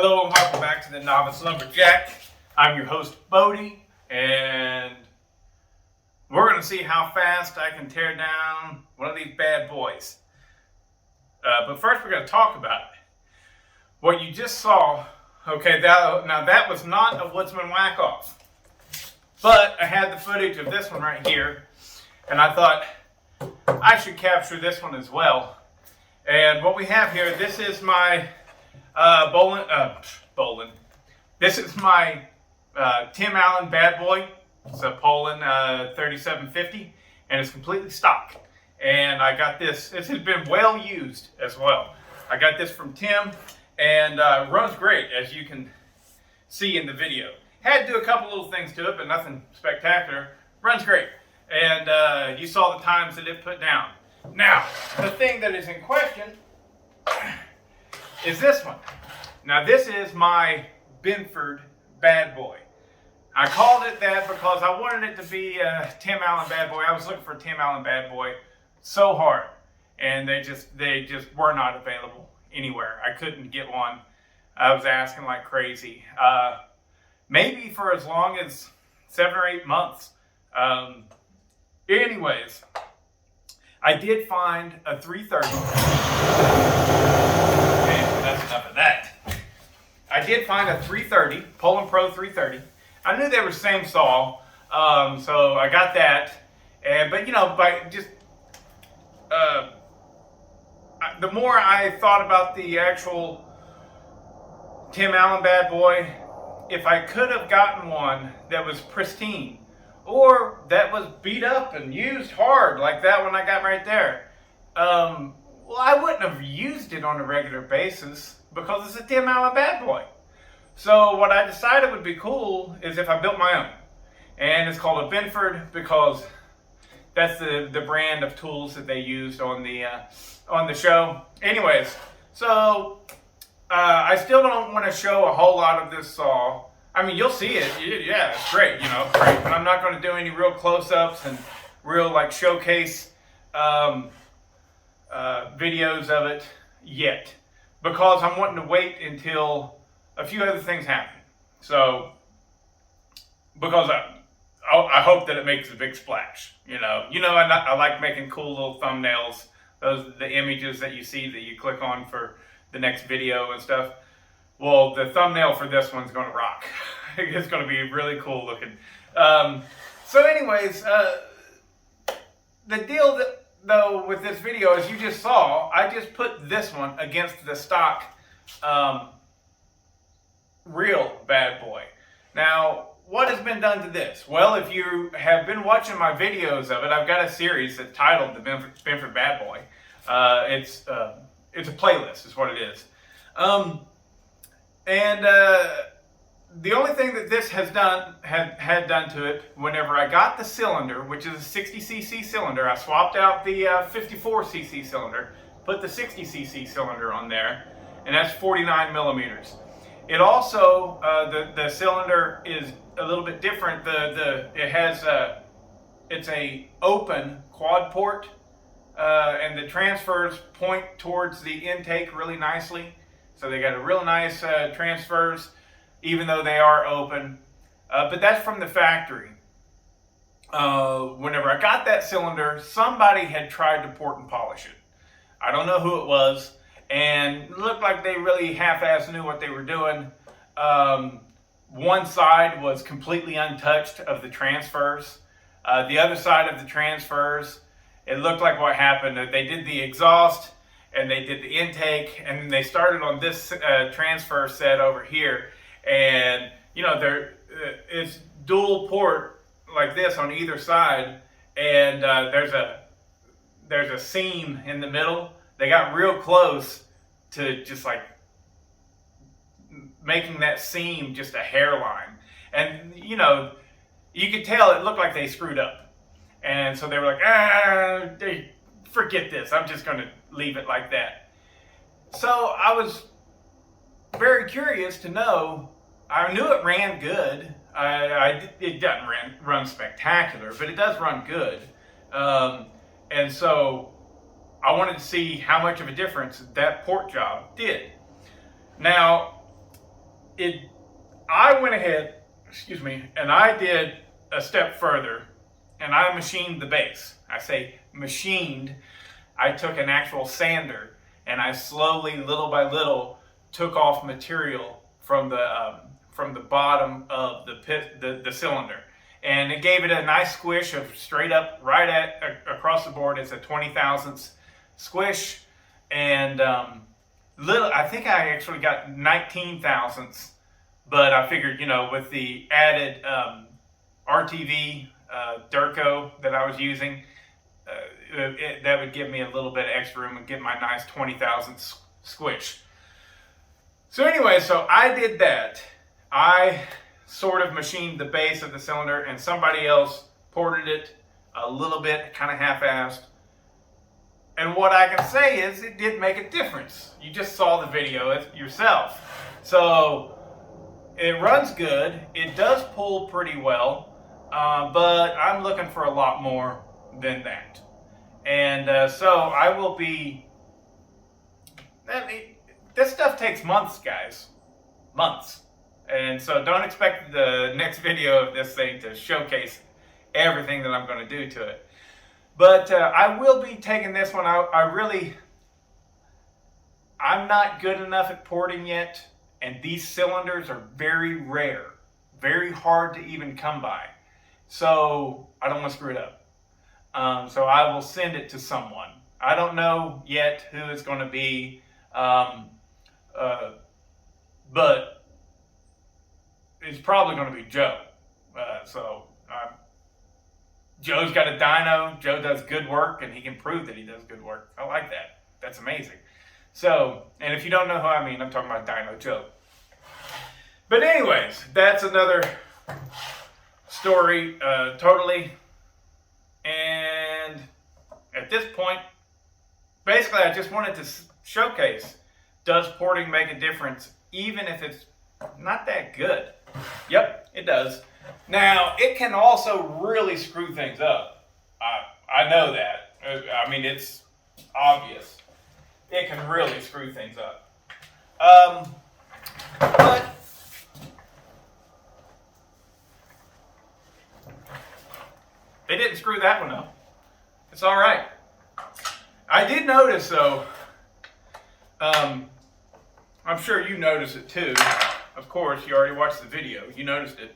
Hello and welcome back to the Novice Lumberjack. I'm your host Bodie, and we're going to see how fast I can tear down one of these bad boys. But first we're going to talk about it. What you just saw, okay, that was not a Woodsman whack-off. But I had the footage of this one right here, and I thought I should capture this one as well. And what we have here, this is my This is my Tim Allen Bad Boy. It's a Poland 3750, and it's completely stock. And I got this. This has been well used as well. I got this from Tim, and runs great, as you can see in the video. Had to do a couple little things to it, but nothing spectacular. Runs great, and you saw the times that it put down. Now, the thing that is in question is this one. Now, this is my Binford Bad Boy. I called it that because I wanted it to be a Tim Allen Bad Boy. I was looking for a Tim Allen Bad Boy so hard, and they just were not available anywhere. I couldn't get one. I was asking like crazy. Maybe for as long as 7 or 8 months. Anyways, I did find a 330. Okay, so that's enough of that. I did find a 330, Poland Pro 330. I knew they were same saw, so I got that. But you know, the more I thought about the actual Tim Allen Bad Boy, if I could have gotten one that was pristine, or that was beat up and used hard like that one I got right there, well, I wouldn't have used it on a regular basis because it's a Tim Allen Bad Boy. So what I decided would be cool is if I built my own. And it's called a Binford because that's the brand of tools that they used on the show. Anyways, so I still don't want to show a whole lot of this saw. I mean, you'll see it. Yeah, it's great, you know, great. But I'm not going to do any real close-ups and real like showcase videos of it yet, because I'm wanting to wait until a few other things happen. So, because I hope that it makes a big splash. You know, I like making cool little thumbnails. The images that you see that you click on for the next video and stuff. Well, the thumbnail for this one's going to rock. It's going to be really cool looking. So anyways, the deal though with this video, as you just saw, I just put this one against the stock real Bad Boy. Now, what has been done to this? Well, if you have been watching my videos of it, I've got a series that's titled the Binford Bad Boy. It's a playlist is what it is. The only thing that this has done had done to it, whenever I got the cylinder, which is a 60cc cylinder, I swapped out the 54cc cylinder, put the 60cc cylinder on there, and that's 49 millimeters. It also the cylinder is a little bit different. It's a open quad port, and the transfers point towards the intake really nicely. So they got a real nice transfers, even though they are open. But that's from the factory. Whenever I got that cylinder, somebody had tried to port and polish it. I don't know who it was, and it looked like they really half-assed knew what they were doing. One side was completely untouched of the transfers. The other side of the transfers, it looked like what happened, that they did the exhaust, and they did the intake, and they started on this transfer set over here. And you know, it's dual port like this on either side, and there's a seam in the middle. They got real close to just like making that seam just a hairline, and you know, you could tell it looked like they screwed up, and so they were like, forget this, I'm just going to leave it like that. So I was very curious to know. I knew it ran good. It doesn't run spectacular, but it does run good. And so I wanted to see how much of a difference that port job did. Now, I went ahead, excuse me, and I did a step further, and I machined the base. I say machined. I took an actual sander, and I slowly, little by little, took off material from the bottom of the cylinder, and it gave it a nice squish of straight up, right at across the board. It's a 20 thousandths squish, and I think I actually got 19 thousandths, but I figured, with the added RTV Durco that I was using, that would give me a little bit of extra room and get my nice 20 thousandths squish. So anyway, so I did that. I sort of machined the base of the cylinder, and somebody else ported it a little bit, kind of half-assed. And what I can say is it did make a difference. You just saw the video yourself. So it runs good. It does pull pretty well, but I'm looking for a lot more than that. And so I will be... This stuff takes months, guys. Months. And so don't expect the next video of this thing to showcase everything that I'm going to do to it. But I will be taking this one. I'm not good enough at porting yet, and these cylinders are very rare, very hard to even come by. So I don't want to screw it up. So I will send it to someone. I don't know yet who it's going to be, but it's probably going to be Joe. Joe's got a dyno. Joe does good work, and he can prove that he does good work. I like that. That's amazing. So, and if you don't know who I mean, I'm talking about Dyno Joe. But anyways, that's another story totally. And at this point, basically I just wanted to showcase, does porting make a difference even if it's not that good? Yep, it does. Now, it can also really screw things up. I know that. I mean, it's obvious. It can really screw things up. But they didn't screw that one up. It's all right. I did notice, though, I'm sure you noticed it too. Of course, you already watched the video. You noticed it.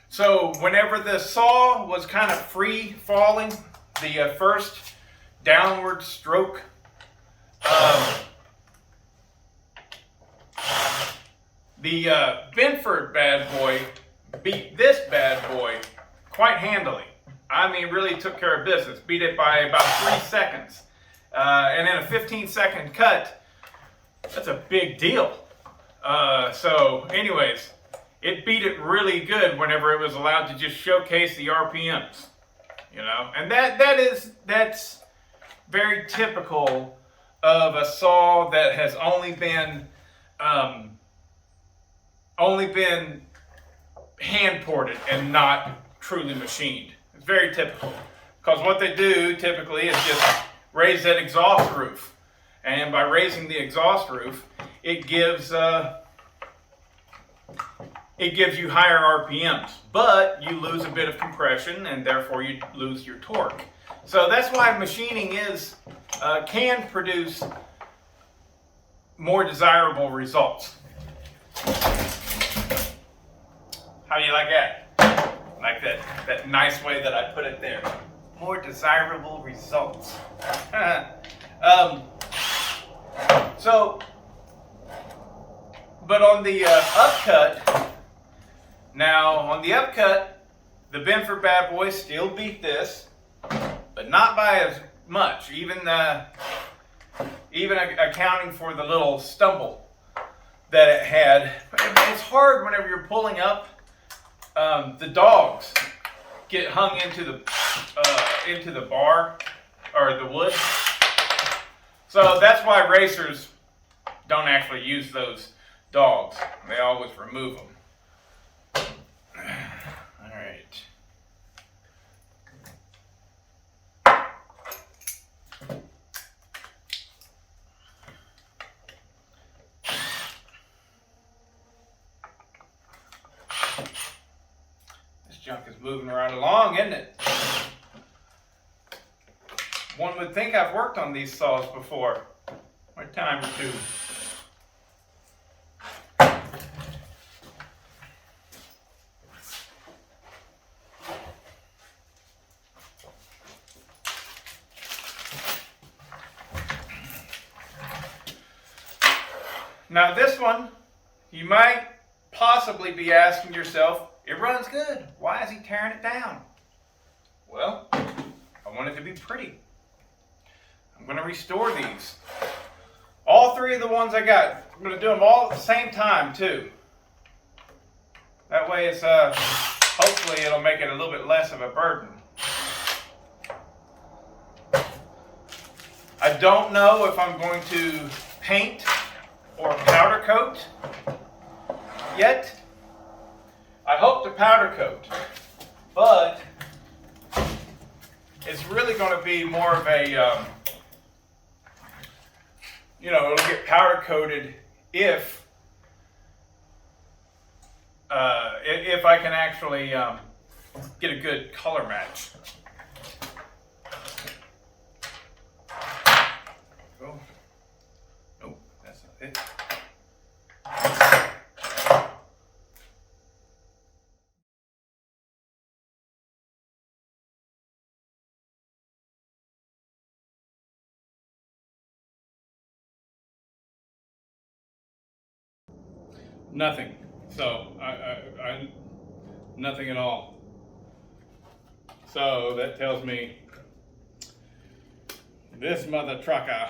So whenever the saw was kind of free falling, the first downward stroke, the Binford bad boy beat this bad boy quite handily. I mean, really took care of business. Beat it by about 3 seconds. And in a 15-second cut, that's a big deal. So anyways, it beat it really good whenever it was allowed to just showcase the RPMs. And that's very typical of a saw that has only been hand ported and not truly machined. It's very typical, because what they do typically is just raise that exhaust roof, and by raising the exhaust roof, it gives you higher RPMs, but you lose a bit of compression, and therefore you lose your torque. So that's why machining can produce more desirable results. How do you like that? Like that nice way that I put it there. More desirable results. But on the upcut, the Binford bad boy still beat this, but not by as much. Even accounting for the little stumble that it had. It's hard whenever you're pulling up. The dogs get hung into the bar or the wood. So that's why racers don't actually use those dogs. They always remove them. All right. junk is moving right along, isn't it? One would think I've worked on these saws before, or a time or two. Now this one, you might possibly be asking yourself, it runs good. Why is he tearing it down? Well, I want it to be pretty. I'm going to restore these. All three of the ones I got, I'm going to do them all at the same time too. That way it's, hopefully it'll make it a little bit less of a burden. I don't know if I'm going to paint or powder coat yet. I hope to powder coat, but it's really going to be more of a, it'll get powder coated if I can actually get a good color match. Oh, nope, that's not it. Nothing. So I nothing at all. So that tells me this mother trucker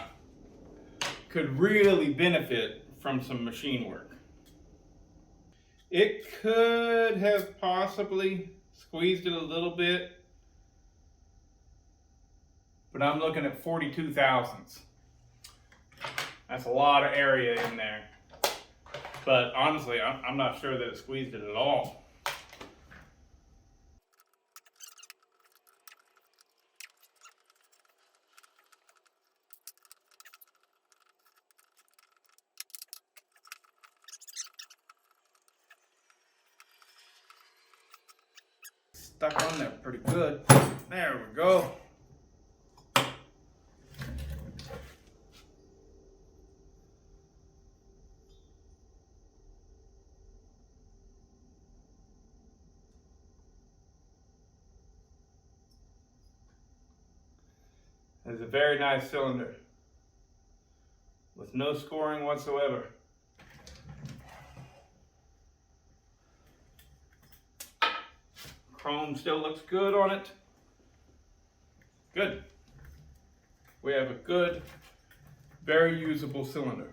could really benefit from some machine work. It could have possibly squeezed it a little bit, but I'm looking at 42 thousandths. That's a lot of area in there. But honestly, I'm not sure that it squeezed it at all. Stuck on there pretty good. There we go. It's a very nice cylinder with no scoring whatsoever. Chrome still looks good on it. Good. We have a good, very usable cylinder.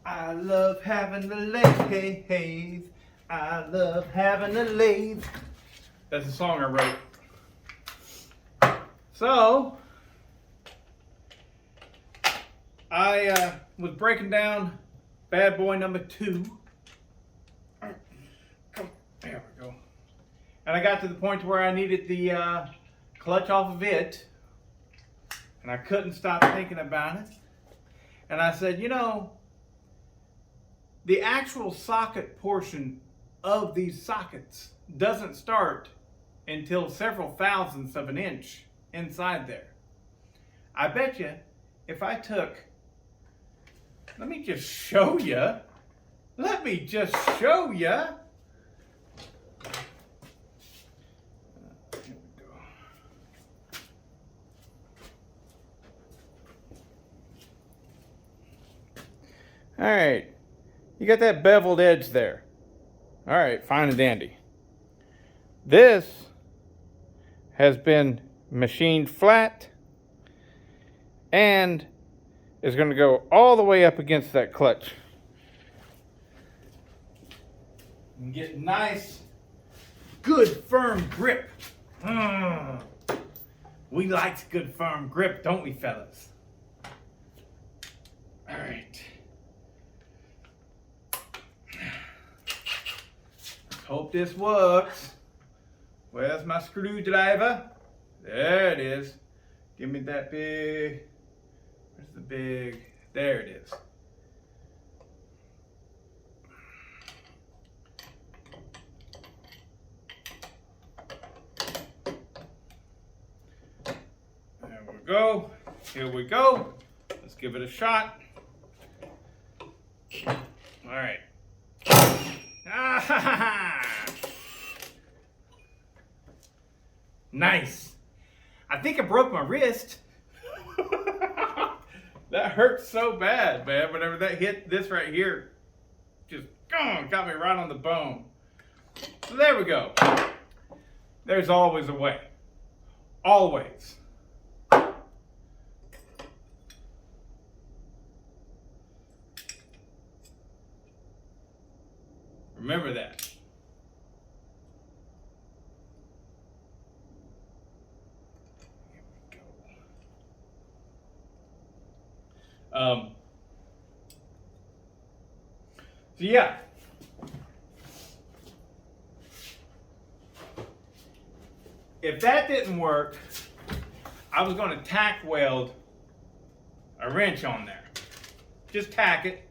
I love having the lathe. I love having the lathe. That's a song I wrote. So, I was breaking down bad boy number 2. There we go. And I got to the point where I needed the clutch off of it. And I couldn't stop thinking about it. And I said, the actual socket portion of these sockets doesn't start until several thousandths of an inch inside there. I bet you if I took, let me just show you. All right, you got that beveled edge there. All right, fine and dandy. This has been machined flat and is going to go all the way up against that clutch. And get nice, good, firm grip. We like good, firm grip, don't we, fellas? All right. hope this works. Where's my screwdriver? There it is. Give me that big, where's the big, there it is. There we go. Here we go. Let's give it a shot. All right. Nice. I think I broke my wrist. That hurt so bad, man. Whenever that hit this right here, just got me right on the bone. So there we go. There's always a way. Always. Remember that. Here we go. So yeah. If that didn't work, I was going to tack weld a wrench on there. Just tack it.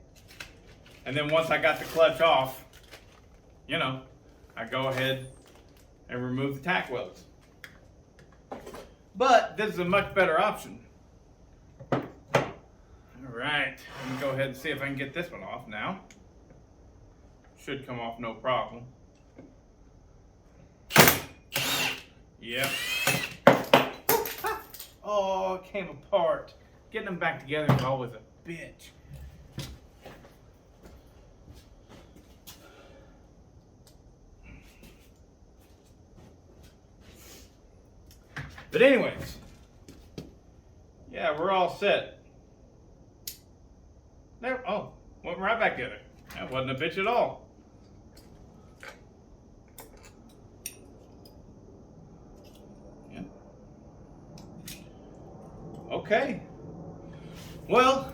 And then once I got the clutch off, you know, I go ahead and remove the tack welds. But this is a much better option. All right, let me go ahead and see if I can get this one off now. Should come off no problem. Yep. Oh, it came apart. Getting them back together is always a bitch. But anyways, yeah, we're all set. There, oh, went right back together. That wasn't a bitch at all. Yeah. Okay. Well,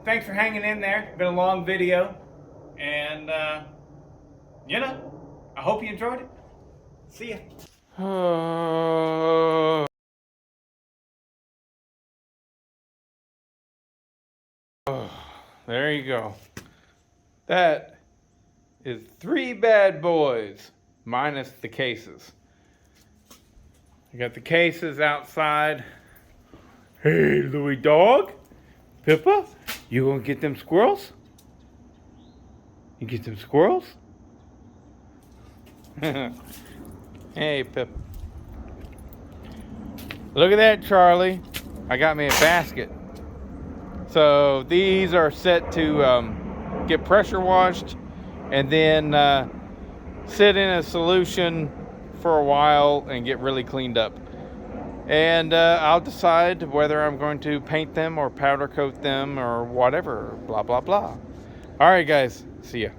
thanks for hanging in there. Been a long video. And, you know, I hope you enjoyed it. See ya. There you go. That is 3 bad boys minus the cases. I got the cases outside. Hey, Louie dog. Pippa, you gonna get them squirrels? You get them squirrels? Hey, Pip. Look at that, Charlie. I got me a basket. So these are set to get pressure washed and then sit in a solution for a while and get really cleaned up. And I'll decide whether I'm going to paint them or powder coat them or whatever, blah, blah, blah. All right, guys. See ya.